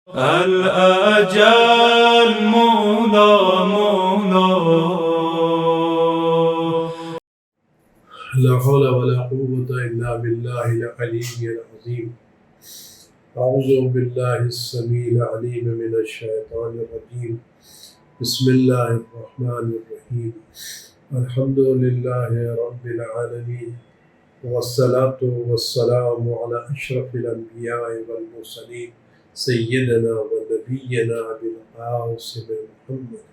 الأجل مولا مولا. لا حول ولا قوة إلا بالله العلي العظيم. أعوذ بالله السميع العليم من الشيطان الرجيم. بسم الله الرحمن الرحيم. الحمد لله رب العالمين، والصلاة والسلام على أشرف الأنبياء والمرسلين سيدنا ونبينا أبي القاسم محمد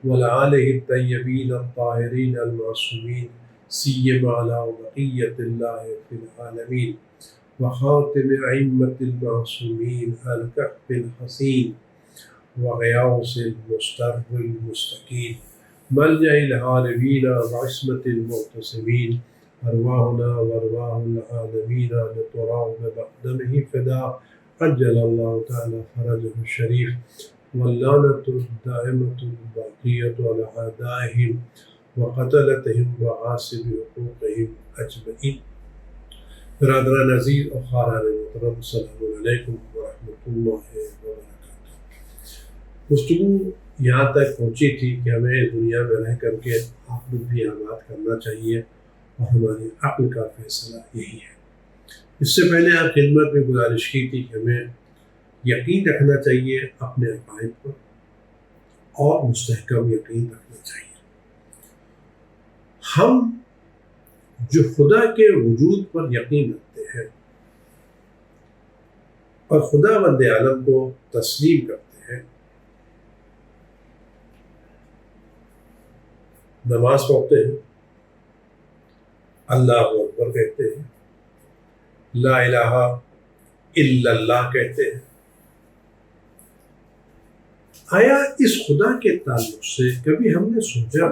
وعلى آله الطيبين الطاهرين المعصومين، سيما على بقية الله في العالمين، وخاتم أئمة المعصومين الكهف الحسين وغياث المستر المستقيم، ملجأ الهاربين وعصمة المعتصمين، أرواحنا وأرواح العالمين لتراه بمقدمه فداء، عجل الله تعالى فرجه الشريف، واللعنة الدائمة الباقية على أعدائهم وقتلتهم وغاصب حقوقهم أجمعين. برادران عزیز اور خاران محترم، السلام علیکم ورحمۃ اللہ وبرکاتہ. گفتگو یہاں تک پہنچی تھی کہ ہمیں اس دنیا میں رہ کر کے عقل بھی آباد کرنا چاہیے، اور ہماری عقل کا فیصلہ یہی ہے. اس سے پہلے آپ خدمت میں گزارش کی تھی کہ ہمیں یقین رکھنا چاہیے اپنے عقائد پر، اور مستحکم یقین رکھنا چاہیے. ہم جو خدا کے وجود پر یقین رکھتے ہیں اور خدا بند عالم کو تسلیم کرتے ہیں، نماز پڑھتے ہیں، اللہ اکبر کہتے ہیں، لا الہ الا اللہ کہتے ہیں، آیا اس خدا کے تعلق سے کبھی ہم نے سوچا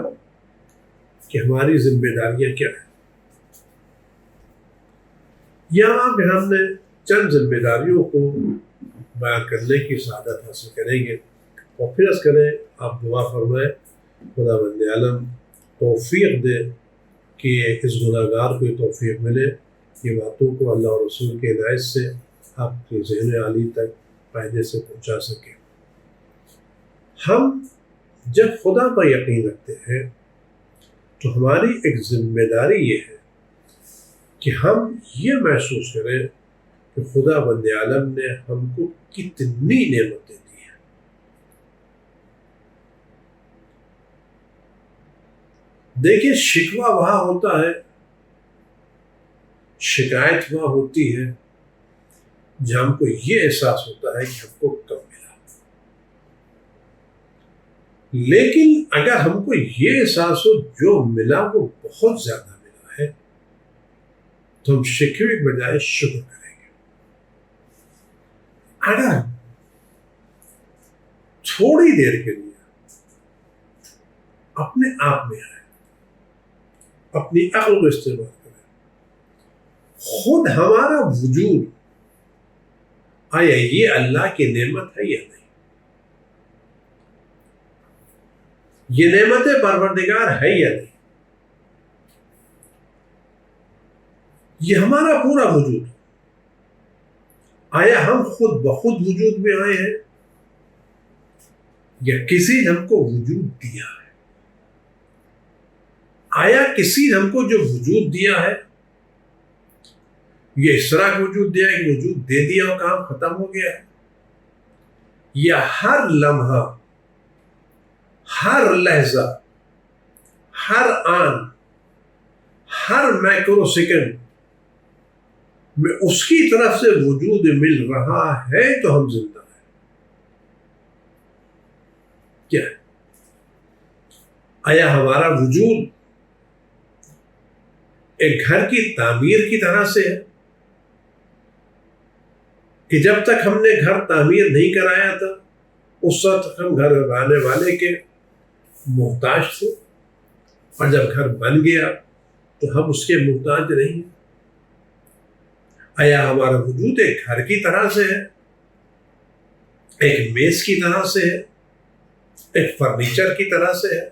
کہ ہماری ذمہ داریاں کیا ہیں؟ یہاں پہ ہم نے چند ذمہ داریوں کو بیان کرنے کی سعادت حاصل کریں گے، اور پھر عرض کریں آپ دعا فرمائیں خدا بند عالم توفیق دے کہ اس گناہ گار کو توفیق ملے یہ باتوں کو اللہ اور رسول کے ہدایت سے آپ کے ذہن عالی تک فائدے سے پہنچا سکیں. ہم جب خدا پر یقین رکھتے ہیں تو ہماری ایک ذمہ داری یہ ہے کہ ہم یہ محسوس کریں کہ خدا بند عالم نے ہم کو کتنی نعمتیں دی ہیں. دیکھیں، شکوہ وہاں ہوتا ہے، شکایت وہاں ہوتی ہے جہاں ہم کو یہ احساس ہوتا ہے کہ ہم کو کم ملا. لیکن اگر ہم کو یہ احساس ہو جو ملا وہ بہت زیادہ ملا ہے تو ہم شکوے کے بجائے شکر کریں گے. اگر تھوڑی دیر کے لیے اپنے آپ میں آئے، اپنی عقل کو استعمال کریں، خود ہمارا وجود آیا یہ اللہ کی نعمت ہے یا نہیں؟ یہ نعمت پروردگار ہے یا نہیں؟ یہ ہمارا پورا وجود، آیا ہم خود بخود وجود میں آئے ہیں یا کسی نے ہم کو وجود دیا ہے؟ آیا کسی نے ہم کو جو وجود دیا ہے یہ اس طرح کا وجود دیا ہے کہ وجود دے دیا اور کام ختم ہو گیا ہے، یا ہر لمحہ، ہر لحظہ، ہر آن، ہر مائکرو سیکنڈ میں اس کی طرف سے وجود مل رہا ہے تو ہم زندہ ہیں؟ کیا ہے؟ آیا ہمارا وجود ایک گھر کی تعمیر کی طرح سے ہے کہ جب تک ہم نے گھر تعمیر نہیں کرایا تھا اس وقت ہم گھر بنانے والے کے محتاج تھے، اور جب گھر بن گیا تو ہم اس کے محتاج نہیں ہیں؟ آیا ہمارا وجود ایک گھر کی طرح سے ہے، ایک میز کی طرح سے ہے، ایک فرنیچر کی طرح سے ہے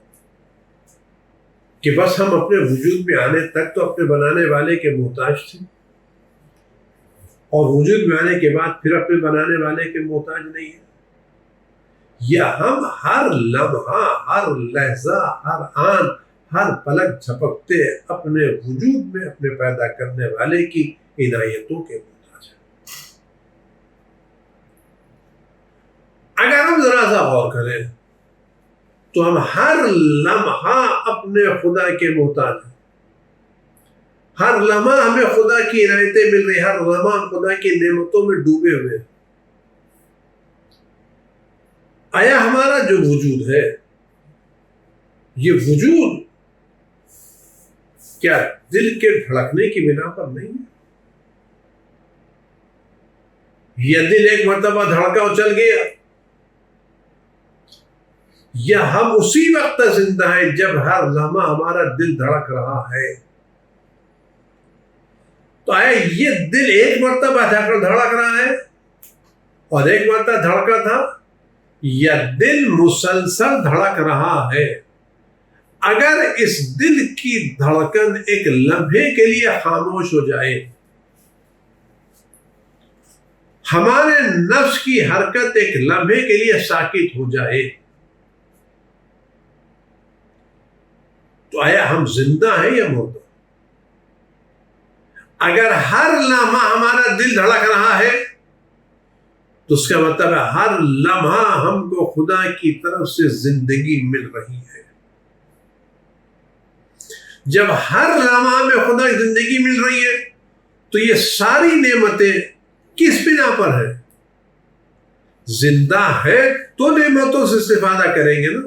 کہ بس ہم اپنے وجود میں آنے تک تو اپنے بنانے والے کے محتاج تھے؟ اور وجود میں آنے کے بعد پھر اپنے بنانے والے کے محتاج نہیں ہیں. یا ہم ہر لمحہ، ہر لحظہ، ہر آن، ہر پلک جھپکتے اپنے وجود میں اپنے پیدا کرنے والے کی عنایتوں کے محتاج ہیں. اگر ہم ذرا سا غور کریں تو ہم ہر لمحہ اپنے خدا کے محتاج ہیں. ہر لمحہ ہمیں خدا کی عنایتیں مل رہی، ہر لمحہ خدا کی نعمتوں میں ڈوبے ہوئے ہیں. آیا ہمارا جو وجود ہے، یہ وجود کیا دل کے دھڑکنے کی بنا پر نہیں ہے؟ یہ دل ایک مرتبہ دھڑکا اور چل گیا، یا ہم اسی وقت زندہ ہیں جب ہر لمحہ ہمارا دل دھڑک رہا ہے؟ تو آیا یہ دل ایک مرتبہ دھڑک رہا ہے اور ایک مرتبہ دھڑکا تھا، یا دل مسلسل دھڑک رہا ہے؟ اگر اس دل کی دھڑکن ایک لمحے کے لیے خاموش ہو جائے، ہمارے نفس کی حرکت ایک لمحے کے لیے ساکت ہو جائے، تو آیا ہم زندہ ہیں یا مردہ؟ اگر ہر لمحہ ہمارا دل دھڑک رہا ہے تو اس کا مطلب ہے ہر لمحہ ہم کو خدا کی طرف سے زندگی مل رہی ہے. جب ہر لمحہ میں خدا کی زندگی مل رہی ہے تو یہ ساری نعمتیں کس بنا پر ہیں؟ زندہ ہے تو نعمتوں سے استفادہ کریں گے نا.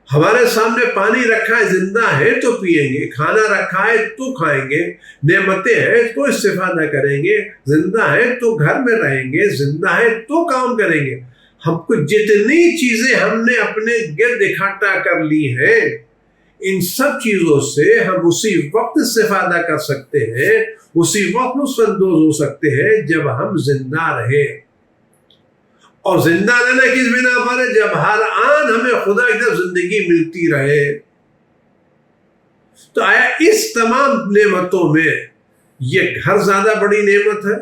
ہمارے سامنے پانی رکھا ہے، زندہ ہے تو پیئیں گے، کھانا رکھا ہے تو کھائیں گے، نعمتیں ہیں تو استفادہ کریں گے، زندہ ہے تو گھر میں رہیں گے، زندہ ہے تو کام کریں گے. ہم کو جتنی چیزیں ہم نے اپنے گرد اکٹھا کر لی ہیں، ان سب چیزوں سے ہم اسی وقت استفادہ کر سکتے ہیں، اسی وقت لطف اندوز ہو سکتے ہیں جب ہم زندہ رہیں. اور زندہ رہنا کس بنا پر ہے؟ جب ہر آن ہمیں خدا کی طرف زندگی ملتی رہے. تو آیا اس تمام نعمتوں میں یہ گھر زیادہ بڑی نعمت ہے؟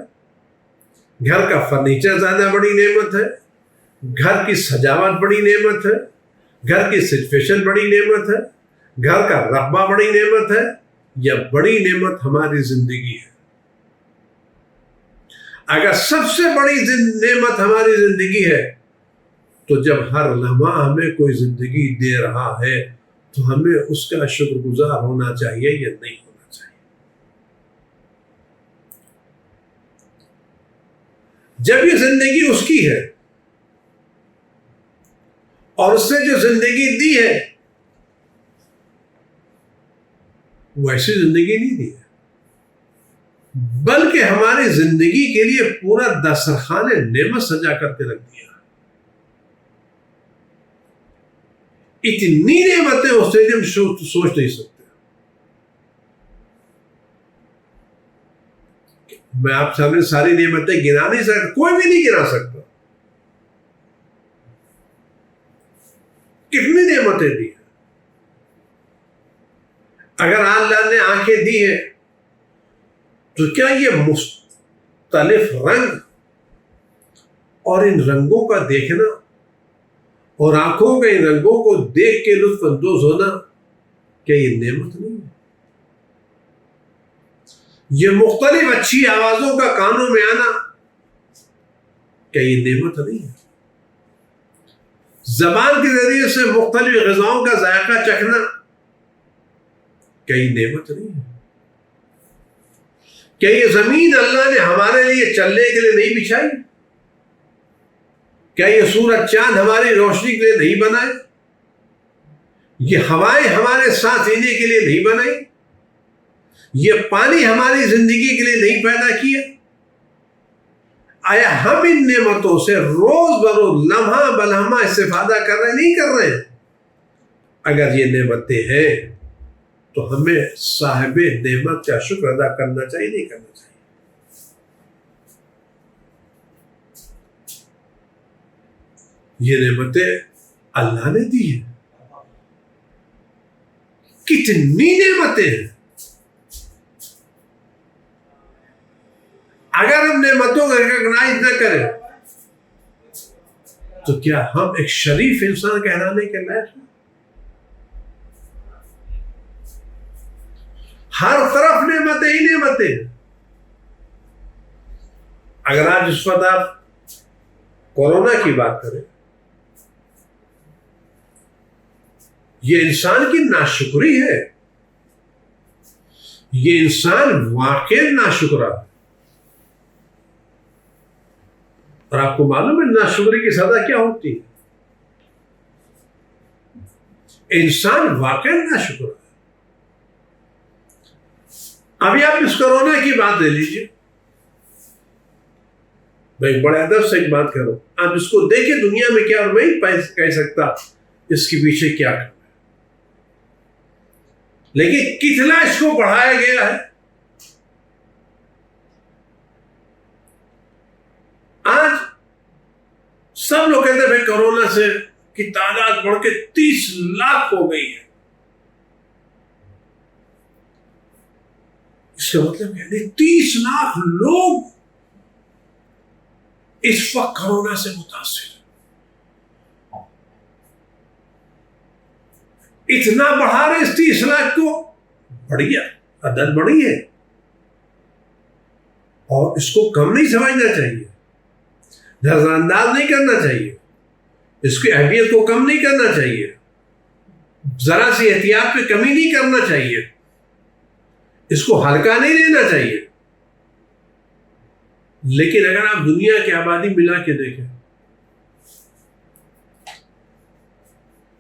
گھر کا فرنیچر زیادہ بڑی نعمت ہے؟ گھر کی سجاوٹ بڑی نعمت ہے؟ گھر کی سچویشن بڑی نعمت ہے؟ گھر کا رقبہ بڑی نعمت ہے؟ یا بڑی نعمت ہماری زندگی ہے؟ اگر سب سے بڑی نعمت ہماری زندگی ہے تو جب ہر لمحہ ہمیں کوئی زندگی دے رہا ہے تو ہمیں اس کا شکر گزار ہونا چاہیے یا نہیں ہونا چاہیے؟ جب یہ زندگی اس کی ہے اور اس نے جو زندگی دی ہے وہ ایسی زندگی نہیں دی ہے، بلکہ ہماری زندگی کے لیے پورا دسترخوان نعمت سجا کر کے رکھ دیا. اتنی نعمتیں اس نے ہم سوچ نہیں سکتے. میں آپ سامنے ساری نعمتیں گنا نہیں سکتا، کوئی بھی نہیں گنا سکتا. کتنی نعمتیں دی ہیں. اگر اللہ نے آنکھیں دی ہیں تو کیا یہ مختلف رنگ اور ان رنگوں کا دیکھنا اور آنکھوں کے ان رنگوں کو دیکھ کے لطف اندوز ہونا کیا یہ نعمت نہیں ہے؟ یہ مختلف اچھی آوازوں کا کانوں میں آنا کیا یہ نعمت نہیں ہے؟ زبان کے ذریعے سے مختلف غذاؤں کا ذائقہ چکھنا کیا یہ نعمت نہیں ہے؟ کیا یہ زمین اللہ نے ہمارے لیے چلنے کے لیے نہیں بچھائی؟ کیا یہ سورج چاند ہماری روشنی کے لیے نہیں بنائے؟ یہ ہوائیں ہمارے سانس لینے کے لیے نہیں بنائی؟ یہ پانی ہماری زندگی کے لیے نہیں پیدا کیا؟ آیا ہم ان نعمتوں سے روز بروز لمحہ بلمحہ استفادہ کر رہے نہیں کر رہے ہیں؟ اگر یہ نعمتیں ہیں تو ہمیں صاحب نعمت کا شکر ادا کرنا چاہیے نہیں کرنا چاہیے؟ یہ نعمتیں اللہ نے دی ہیں. کتنی نعمتیں ہیں. نعمتوں کو ریکگنائز نہ کریں تو کیا ہم ایک شریف انسان کہلانے کے لائق ہیں؟ ہر طرف نعمتیں ہی نعمتیں. اگر آج اس وقت آپ کورونا کی بات کریں، یہ انسان کی ناشکری ہے، یہ انسان واقعی ناشکرا ہے. اور آپ کو معلوم ہے ناشکری کی سزا کیا ہوتی ہے؟ انسان واقعی ناشکرا ہے. ابھی آپ اس کورونا کی بات لے لیجیے، میں بڑے ادب سے ایک بات کروں، آپ اس کو دیکھیں دنیا میں کیا، اور میں ہی کہہ سکتا اس کے پیچھے کیا کرنا ہے، لیکن کتنا اس کو بڑھایا گیا ہے. آج سب لوگ کہتے ہیں بھائی کورونا سے کی تعداد بڑھ کے 30 لاکھ ہو گئی ہے. اس کا مطلب یعنی 30 لاکھ لوگ اس وقت کورونا سے متاثر ہیں. اتنا بڑھا رہے اس 30 لاکھ کو، بڑھیا عدد بڑی ہے، اور اس کو کم نہیں سمجھنا چاہیے، نظر انداز نہیں کرنا چاہیے، اس کی اہمیت کو کم نہیں کرنا چاہیے، ذرا سی احتیاط پہ کمی نہیں کرنا چاہیے، اس کو ہلکا نہیں لینا چاہیے. لیکن اگر آپ دنیا کی آبادی ملا کے دیکھیں،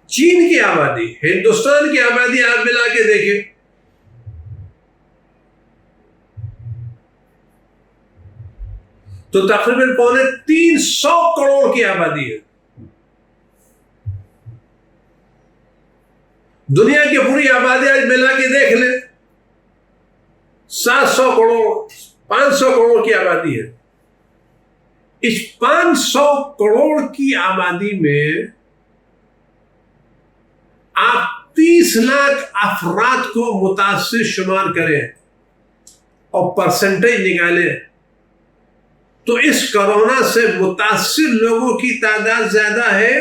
چین کی آبادی، ہندوستان کی آبادی آپ ملا کے دیکھیں، تو تقریباً 350 کروڑ کی آبادی ہے. دنیا کی پوری آبادی آج ملا کے دیکھ لیں، 700 کروڑ 500 کروڑ کی آبادی ہے. اس 500 کروڑ کی آبادی میں آپ 30 لاکھ افراد کو متاثر شمار کریں اور پرسنٹیج نکالیں تو اس کورونا سے متاثر لوگوں کی تعداد زیادہ ہے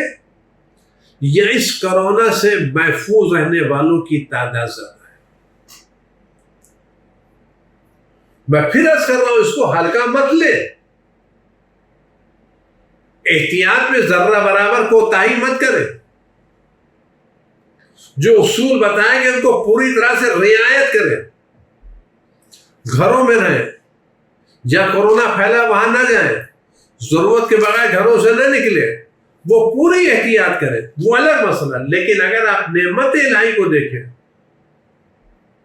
یا اس کورونا سے محفوظ رہنے والوں کی تعداد زیادہ ہے؟ میں پھر عرض کر رہا ہوں، اس کو ہلکا مت لے، احتیاط میں ذرہ برابر کوتاہی مت کرے. جو اصول بتائیں گے ان کو پوری طرح سے رعایت کریں. گھروں میں رہیں، جہاں کورونا پھیلا وہاں نہ جائیں، ضرورت کے بغیر گھروں سے نہ نکلے، وہ پوری احتیاط کریں، وہ الگ مسئلہ. لیکن اگر آپ نعمت الہی کو دیکھیں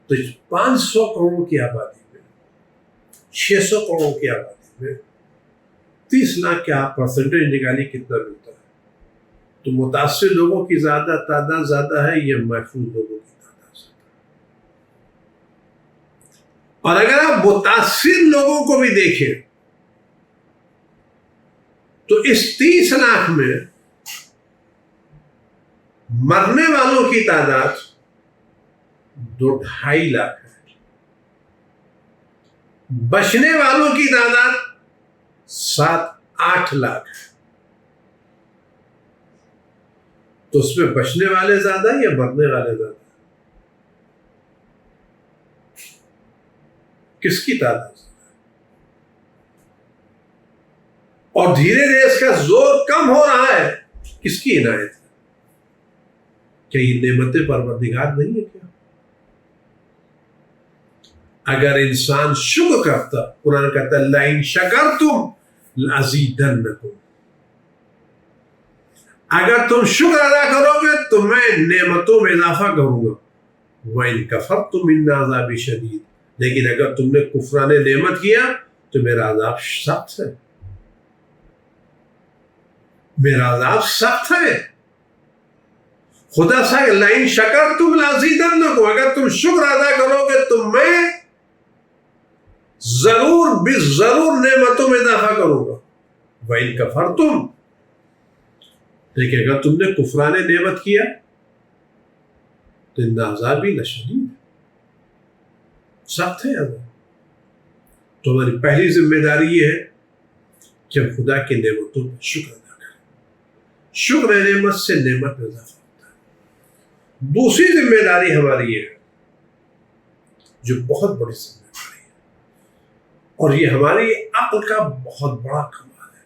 تو 500 کروڑ کی آبادی میں، 600 کروڑ کی آبادی میں 30 لاکھ کے آپ پرسنٹیج نکالی کتنا ملتا ہے؟ تو متاثر لوگوں کی تعداد زیادہ ہے یا محفوظ لوگوں کی تعداد زیادہ ہے؟ اور اگر آپ متاثر لوگوں کو بھی دیکھیں تو اس 30 لاکھ میں مرنے والوں کی تعداد 2-2.5 لاکھ ہے، بچنے والوں کی تعداد 7-8 لاکھ ہے. تو اس میں بچنے والے زیادہ یا مرنے والے زیادہ؟ کس کی تعداد زیادہ؟ اور دھیرے دھیرے اس کا زور کم ہو رہا ہے، کس کی عنایت ہے؟ کیا یہ نعمت پروردگار نہیں ہے کیا؟ اگر انسان شکر کرتا، قرآن کہتا ہے لَئِن شَكَرْتُمْ لَأَزِيدَنَّكُمْ، اگر تم شکر ادا کرو گے تو میں نعمتوں میں اضافہ کروں گا. وَإِن كَفَرْتُمْ إِنَّ عَذَابِي شَدِيدٌ، لیکن اگر تم نے کفران نعمت کیا تو میرا عذاب سخت ہے، میرا عذاب سخت ہے. خدا سا لَئِن شَكَرْتُمْ لَأَزِيدَنَّكُمْ، اگر تم شکر ادا کرو گے تو میں ضرور نعمتوں میں اضافہ کروں گا. وَإِن كَفَرْتُمْ، لیکن اگر تم نے کفران نعمت کیا تو ان عذابی لشدید، سخت ہے عذاب. تو ہماری پہلی ذمہ داری یہ ہے کہ ہم خدا کی نعمتوں پر شکر ادا کریں. شکر نعمت سے نعمت میں اضافہ ہوتا ہے. دوسری ذمہ داری ہماری یہ ہے جو بہت بڑی ذمہ داری ہے، اور یہ ہماری عقل کا بہت بڑا کمال ہے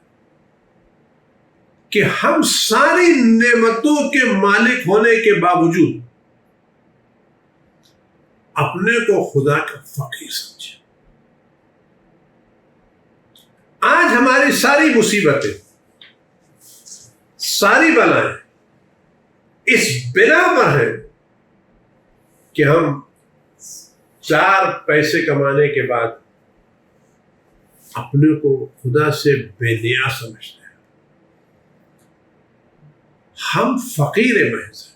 کہ ہم ساری نعمتوں کے مالک ہونے کے باوجود اپنے کو خدا کا فقیر سمجھیں. آج ہماری ساری مصیبتیں، ساری بلائیں اس بنا پر ہیں کہ ہم 4 پیسے کمانے کے بعد اپنے کو خدا سے بے نیاز سمجھتے ہیں. ہم فقیر محض ہیں.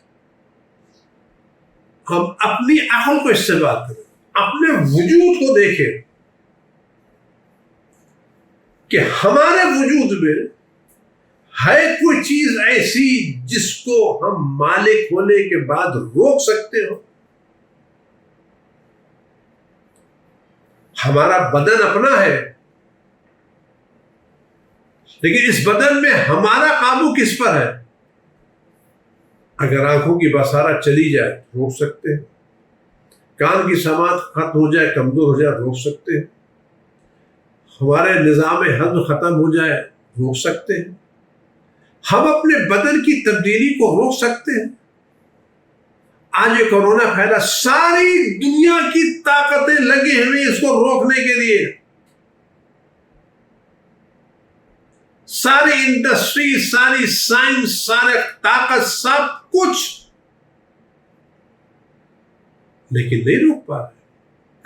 ہم اپنی عقل کو استعمال کریں، اپنے وجود کو دیکھیں کہ ہمارے وجود میں ہے کوئی چیز ایسی جس کو ہم مالک ہونے کے بعد روک سکتے ہو. ہمارا بدن اپنا ہے، لیکن اس بدن میں ہمارا قابو کس پر ہے؟ اگر آنکھوں کی بصارت چلی جائے روک سکتے ہیں، کان کی سماعت ختم ہو جائے، کمزور ہو جائے روک سکتے ہیں، ہمارے نظام ہضم ختم ہو جائے روک سکتے ہیں، ہم اپنے بدن کی تبدیلی کو روک سکتے ہیں. آج یہ کورونا پھیلا، ساری دنیا کی طاقتیں لگی ہوئی اس کو روکنے کے لیے. ساری انڈسٹری، ساری سائنس، سارے طاقت، سب کچھ، لیکن نہیں روک پا رہے.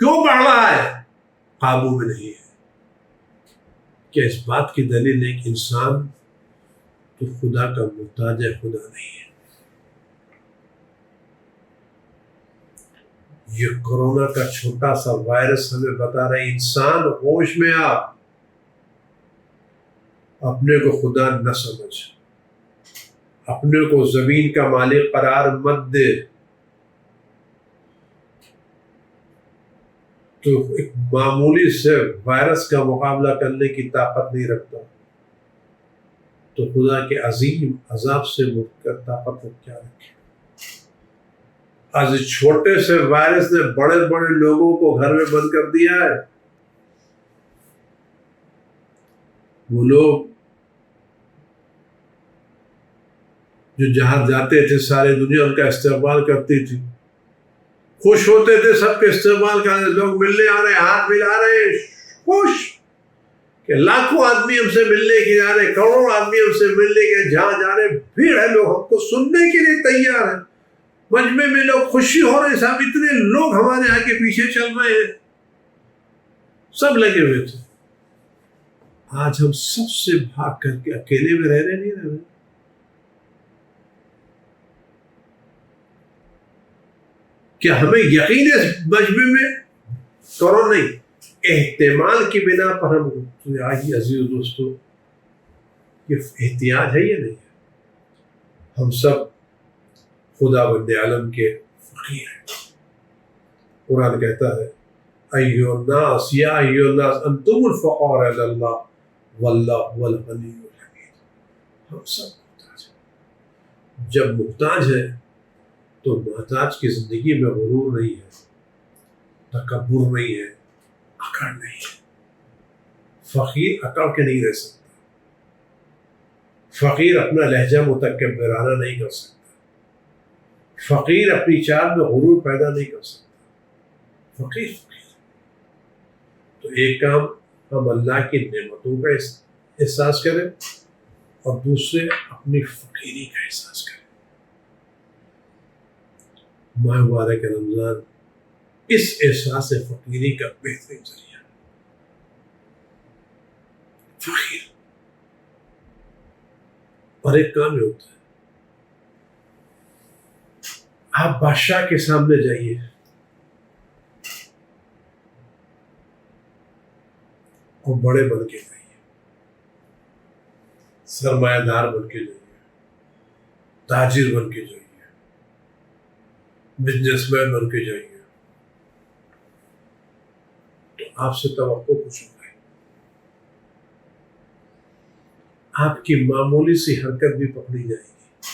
کیوں بڑھ رہا ہے؟ قابو میں نہیں ہے. کیا اس بات کی دلیل ہے کہ انسان تو خدا کا محتاج ہے، خدا نہیں ہے؟ یہ کورونا کا چھوٹا سا وائرس ہمیں بتا رہا ہے انسان ہوش میں آ، اپنے کو خدا نہ سمجھ، اپنے کو زمین کا مالک قرار مت دے. تو ایک معمولی سے وائرس کا مقابلہ کرنے کی طاقت نہیں رکھتا تو خدا کے عظیم عذاب سے مٹ کر طاقت کیا رکھے. آج چھوٹے سے وائرس نے بڑے بڑے لوگوں کو گھر میں بند کر دیا ہے. وہ لوگ جو جہاں جاتے تھے ساری دنیا ان کا استقبال کرتی تھی، خوش ہوتے تھے، سب کے استقبال کر رہے، لوگ ملنے آ رہے، ہاتھ ملا رہے، خوش کہ لاکھوں آدمی ہم سے ملنے کے جا رہے، کروڑوں آدمی ہم سے ملنے کے جہاں جا رہے، بھیڑ ہے، لوگ ہم کو سننے کے لیے تیار ہیں. مجمع میں لوگ خوشی ہو رہے، صاحب اتنے لوگ ہمارے آگے پیچھے چل رہے ہیں، سب لگے ہوئے تھے. آج ہم سب سے بھاگ کر کے اکیلے میں رہ رہے، نہیں رہ رہے. کیا ہمیں یقین ہے مجمع میں؟ کرو نہیں، احتمال کی بنا پر ہم آج عزیز دوستو یہ احتیاط ہے یا نہیں ہے؟ ہم سب خدا بند عالم کے فقیر ہیں. قرآن کہتا ہے ایھا الناس یا ایھا الناس انتم الفقراء الی اللہ واللہ هو الغنی الحمید. ہم سب محتاج ہیں. جب محتاج ہے تو محتاج کی زندگی میں غرور نہیں ہے، تکبر نہیں ہے، اکڑ نہیں ہے. فقیر اکڑ کے نہیں رہ سکتا. فقیر اپنا لہجہ متکبرانہ نہیں کر سکتا. فقیر اپنی چال میں غرور پیدا نہیں کر سکتا. فقیر تو ایک کام ہم اللہ کی نعمتوں کا احساس کریں اور دوسرے اپنی فقیری کا احساس کریں. ماہ مبارک رمضان اس احساس فقیری کا بہترین ذریعہ. فقیر اور ایک کام یہ ہوتا ہے، آپ بادشاہ کے سامنے جائیے، اور بڑے بن کے جائیے، سرمایہ دار بن کے جائیے، تاجر بن کے جائیے، بزنس مین بن کے جائیے، تو آپ سے توقع کچھ ہوگا. آپ کی معمولی سی حرکت بھی پکڑی جائے گی،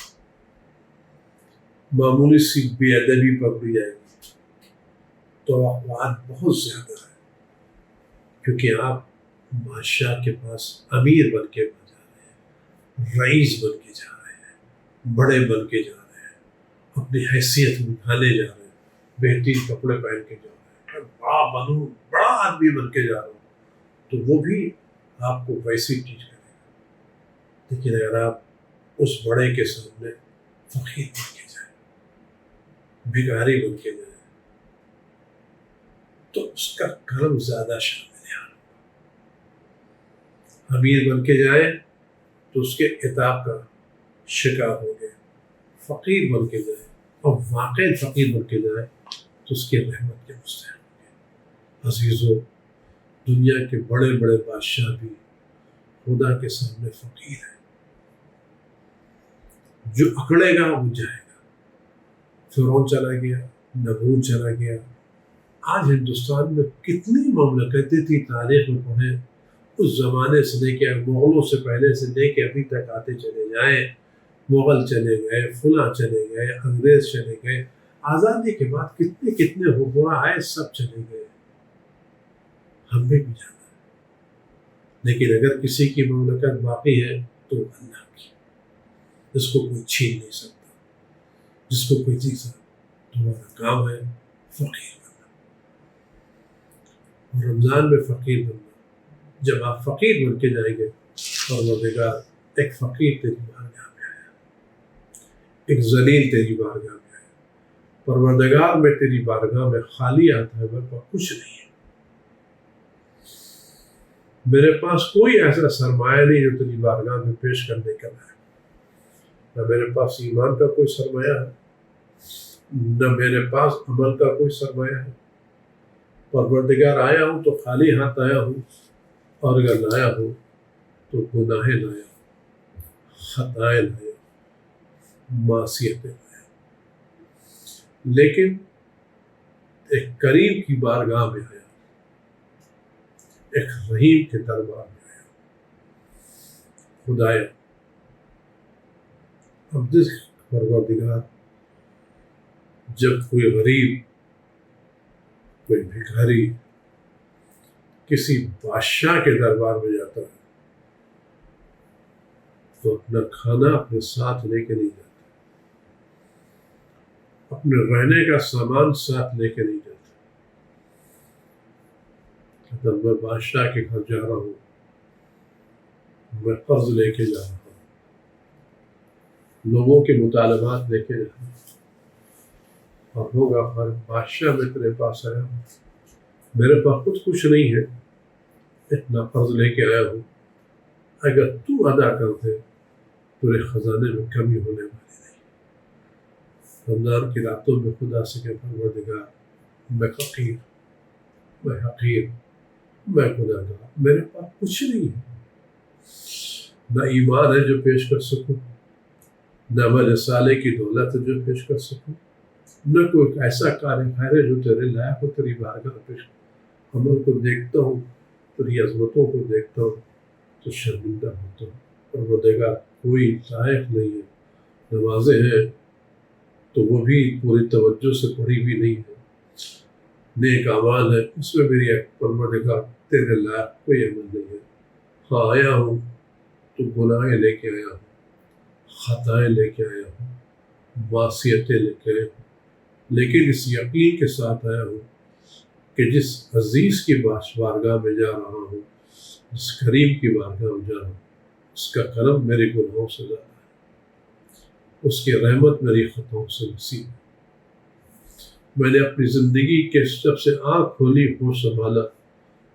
معمولی سی بے ادبی پکڑی جائے گی، توقعات بہت زیادہ ہے، کیونکہ آپ بادشاہ کے پاس امیر بن کے جا رہے ہیں، رئیس بن کے جا رہے ہیں، بڑے بن کے جا رہے ہیں، اپنی حیثیت اٹھانے جا رہے ہیں، بہترین کپڑے پہن کے جا رہے ہیں، بڑا بنوں، بڑا آدمی بن کے جا رہا ہوں، تو وہ بھی آپ کو ویسی چیز کرے گا۔ لیکن اگر آپ اس بڑے کے سامنے فقیر بن کے جائیں، بھکاری بن کے جائیں، تو اس کا کرم زیادہ شامل ہے۔ امیر بن کے جائیں تو اس کے عتاب کا شکار ہو گئے، فقیر بن کے جائیں اور واقعی فقیر بن کے جائیں تو اس کی رحمت کے مستحق ہوں گے۔ عزیزو، دنیا کے بڑے بڑے بادشاہ بھی خدا کے سامنے فقیر ہیں، جو اکڑے گا وہ جائے گا۔ فرعون چلا گیا، نمرود چلا گیا۔ آج ہندوستان میں کتنی مملکتیں تھی، تاریخ میں پڑھیں، اس زمانے سے لے کے مغلوں سے پہلے سے لے کے ابھی تک آتے چلے جائیں، مغل چلے گئے، فلاں چلے گئے، انگریز چلے گئے، آزادی کے بعد کتنے کتنے حکمراں آئے، سب چلے گئے، ہم بھی جانا ہے۔ لیکن اگر کسی کی مملکت باقی ہے تو اللہ کی، جس کو کوئی چھین نہیں سکتا، جس کو کوئی نہیں سکتا۔ تمہارا کام ہے فقیر بننا، اور رمضان میں فقیر بننا۔ جب آپ فقیر بن کے جائیں گے، پروردگار ایک فقیر تیری بارگاہ میں آیا، ایک ذلیل تیری بارگاہ میں آیا، پروردگار میں تیری بارگاہ میں خالی آتا ہے، میرے پاس کچھ نہیں ہے، میرے پاس کوئی ایسا سرمایہ نہیں جو تیری بارگاہ میں پیش کرنے کا ہے، نہ میرے پاس ایمان کا کوئی سرمایہ ہے، نہ میرے پاس عمل کا کوئی سرمایہ ہے۔ پروردگار آیا ہوں تو خالی ہاتھ آیا ہوں، اور اگر لایا ہوں تو گناہیں لایا، خطائیں لایا، معصیتیں لایا، لیکن ایک کریم کی بارگاہ میں آیا، ایک رحیم کے دربار میں آیا۔ خدایا، اب جس پروردگار، جب کوئی غریب، کوئی بھکاری کسی بادشاہ کے دربار میں جاتا ہے تو اپنا کھانا اپنے ساتھ لے کے نہیں جاتا، اپنے رہنے کا سامان ساتھ لے کے نہیں جاتا۔ جب میں بادشاہ کے گھر جا رہا ہوں، میں قرض لے کے جا رہا ہوں، لوگوں کے مطالبات لے کے جا رہا ہوں، اور ہوگا پر بادشاہ میں تیرے پاس آیا ہوں، میرے پاس خود کچھ نہیں ہے، اتنا قرض لے کے آیا ہوں، اگر تو ادا کر دے تیرے خزانے میں کمی ہونے والی نہیں۔ رمضان کی راتوں میں خدا سے کہ پروردگار، میں فقیر، میں حقیر، میں گنہگار، میرے پاس کچھ نہیں ہے، نہ ایمان ہے جو پیش کر سکوں، نہ عمل صالح کی دولت ہے جو پیش کر سکوں، نہ کوئی ایسا کار خیر ہے جو تیرے لائق ہو، تیری بارگاہ پیش کر۔ عمل کو دیکھتا ہوں، تیری عظمتوں کو دیکھتا ہوں تو شرمندہ ہوتا ہوں۔ پروردگار کوئی لائق نہیں ہے، نمازیں ہیں تو وہ بھی پوری توجہ سے پڑھی بھی نہیں ہے، نیک اعمال ہے اس میں میری پروردگار تیرے لائق کوئی عمل نہیں ہے۔ ہاں آیا ہوں تو گناہیں لے کے آیا ہوں، خطائیں لے کے آیا ہوں، معصیتیں لے کے آیا ہوں، لیکن اس یقین کے ساتھ آیا ہوں کہ جس عزیز کی بارگاہ میں جا رہا ہوں، جس کریم کی بارگاہ میں جا رہا ہوں، اس کا کرم میرے گناہوں سے زیادہ ہے، اس کی رحمت میری خطاؤں سے وسیع ہے۔ میں نے اپنی زندگی کے جب سے آنکھ کھولی، ہوش سنبھالا،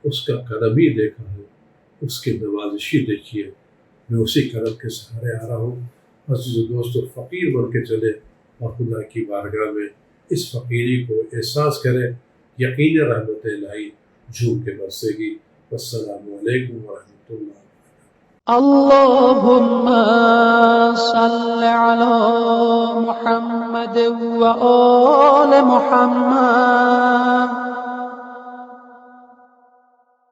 اس کا کرم ہی دیکھا ہے، اس کی نوازشی دیکھی ہے، میں اسی کرم کے سہارے آ رہا ہوں۔ عزیز دوستو، فقیر بن کے چلے اور خدا کی بارگاہ میں اس فقیری کو احساس کرے، یقین رحمت الہی جھوم کے برسے گی۔ السلام علیکم ورحمۃ اللہ۔ اللهم صل على محمد وآل محمد